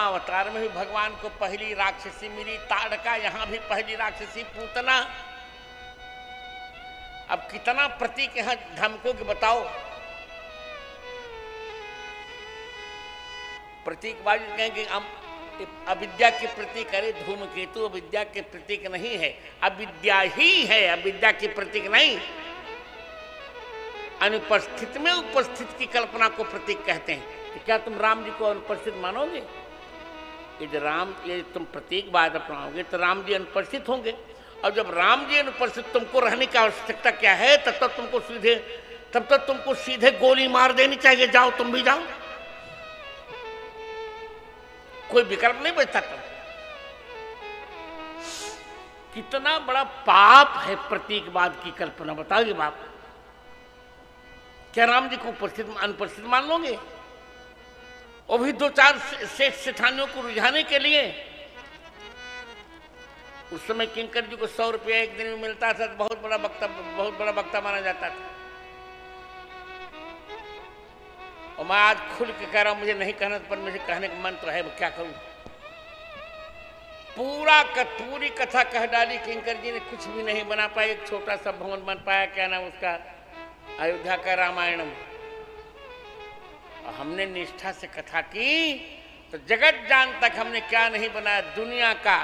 अवतार में भी भगवान को पहली राक्षसी मिली ताड़का, यहां भी पहली राक्षसी पूतना। अब कितना प्रतीक यहां धमकों के बताओ। प्रतीकबाजी कहेंगे हम अविद्या के प्रतीक, अरे धूमकेतु अविद्या के प्रतीक नहीं है, अविद्या ही है, अविद्या के प्रतीक नहीं। अनुपस्थित में उपस्थित की कल्पना को प्रतीक कहते हैं। तो क्या तुम राम जी को अनुपस्थित मानोगे? यदि तुम प्रतीकवाद अपनाओगे तो राम जी अनुपस्थित होंगे, और जब राम जी अनुपस्थित तुमको रहने की आवश्यकता क्या है? तब तक तुमको सीधे गोली मार देनी चाहिए, जाओ तुम भी जाओ, कोई विकल्प नहीं बचता। तुम कितना बड़ा पाप है प्रतीकवाद की कल्पना, बताओगे बाप? क्या राम जी को अनुपस्थित मान लोगे? वो भी दो चार सेठ सेठानियों को रुझाने के लिए। उस समय किंकर जी को 100 रुपया एक दिन में मिलता था, बहुत बड़ा वक्ता माना जाता था। और मैं आज खुल के कह रहा हूं, मुझे नहीं कहना पर मुझे कहने का मन तो है, क्या करूं। पूरी कथा कह डाली, किंकर जी ने कुछ भी नहीं बना पाया, एक छोटा सा भवन बन पाया, क्या नाम उसका, अयोध्या का रामायणम। और हमने निष्ठा से कथा की तो जगत जान तक हमने क्या नहीं बनाया, दुनिया का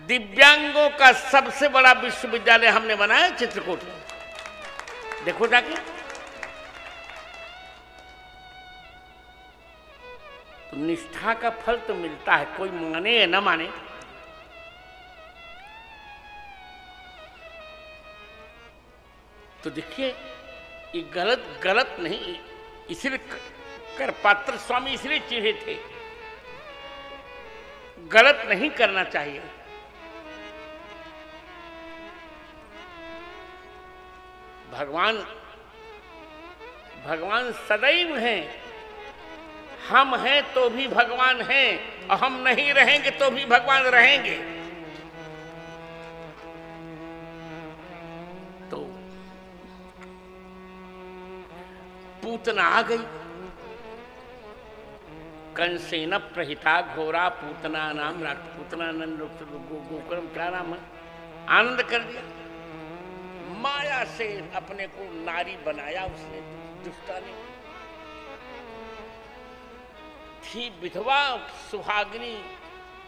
दिव्यांगों का सबसे बड़ा विश्वविद्यालय हमने बनाया चित्रकूट में, देखो जाके। तो निष्ठा का फल तो मिलता है, कोई माने या न माने। तो देखिए ये गलत नहीं, इसलिए करपात्र स्वामी इसलिए चिढ़े थे, गलत नहीं करना चाहिए। भगवान सदैव हैं, हम हैं तो भी भगवान हैं, और हम नहीं रहेंगे तो भी भगवान रहेंगे। तो पूतना आ गई, कंसेन प्रहिता घोरा पूतना नाम, पूतनानंद गोकुलम क्या नाम है, आनंद कर दिया। माया से अपने को नारी बनाया उसने, दुष्टा ने। थी विधवा सुहागिनी,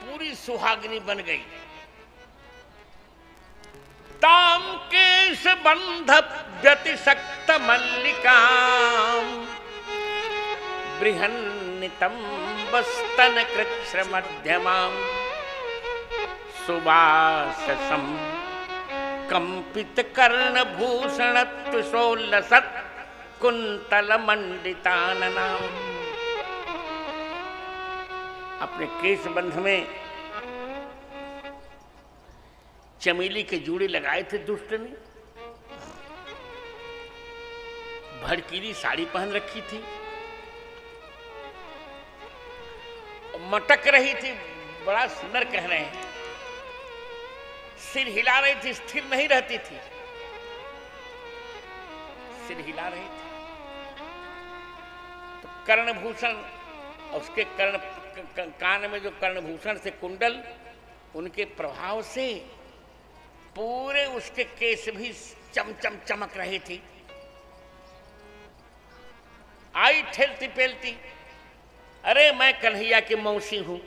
पूरी सुहागिनी बन गई। ताम केश बंध व्यतिशक्त मल्लिकाम, बृहन्नितम बस्तन कृच्छ मध्यमाम, सुवाससम कंपित कर्ण भूषण त्रिशोलसत् कुंतल मंडिताननाम। अपने केश बंध में चमेली के जूड़े लगाए थे दुष्ट ने, भड़कीली साड़ी पहन रखी थी, मटक रही थी, बड़ा सुंदर कह रहे हैं, सिर हिला रही थी, स्थिर नहीं रहती थी, सिर हिला रही थी। तो कर्णभूषण, उसके कान में जो कर्णभूषण से कुंडल, उनके प्रभाव से पूरे उसके केस भी चमचम चमक रही थी। आई ठेलती पेलती, अरे मैं कन्हैया की मौसी हूं।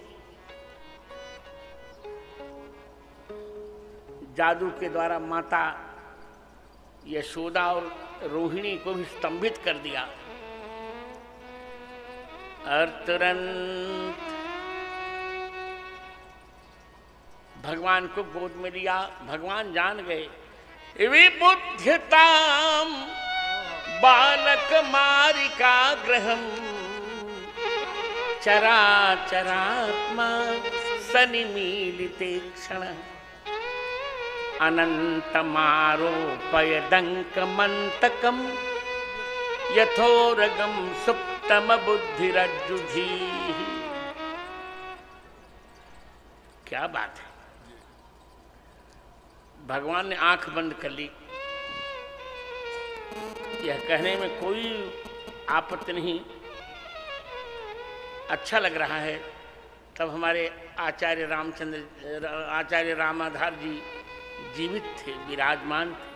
जादू के द्वारा माता यशोदा और रोहिणी को भी स्तंभित कर दिया, और तुरंत भगवान को गोद में लिया। भगवान जान गए, विबुध्यताम बालक मारिका ग्रहम, चराचरात्मा सनिमीलिते क्षण, अनंतमारोपयदंक मंतकम, यथोरगम सुप्तम बुद्धिरज्जुझी। क्या बात है, भगवान ने आंख बंद कर ली। यह कहने में कोई आपत्ति नहीं, अच्छा लग रहा है, तब हमारे आचार्य रामाधार जी जीवित थे, विराजमान थे।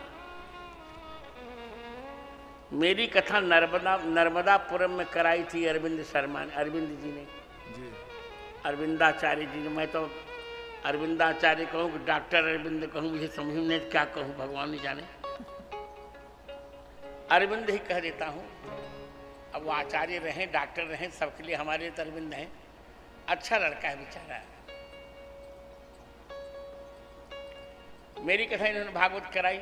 मेरी कथा नर्मदापुरम में कराई थी अरविंद शर्मा ने, अरविंद जी ने जी। अरविंदाचार्य जी ने। मैं तो अरविंदाचार्य कहूँ कि डॉक्टर अरविंद कहूँ, मुझे समझ में नहीं क्या कहूँ, भगवान ही जाने। अरविंद ही कह देता हूँ। अब वो आचार्य रहे, डॉक्टर रहे, सबके लिए हमारे तो अरविंद हैं। अच्छा लड़का है बेचारा। मेरी कथा इन्होंने भागवत कराई।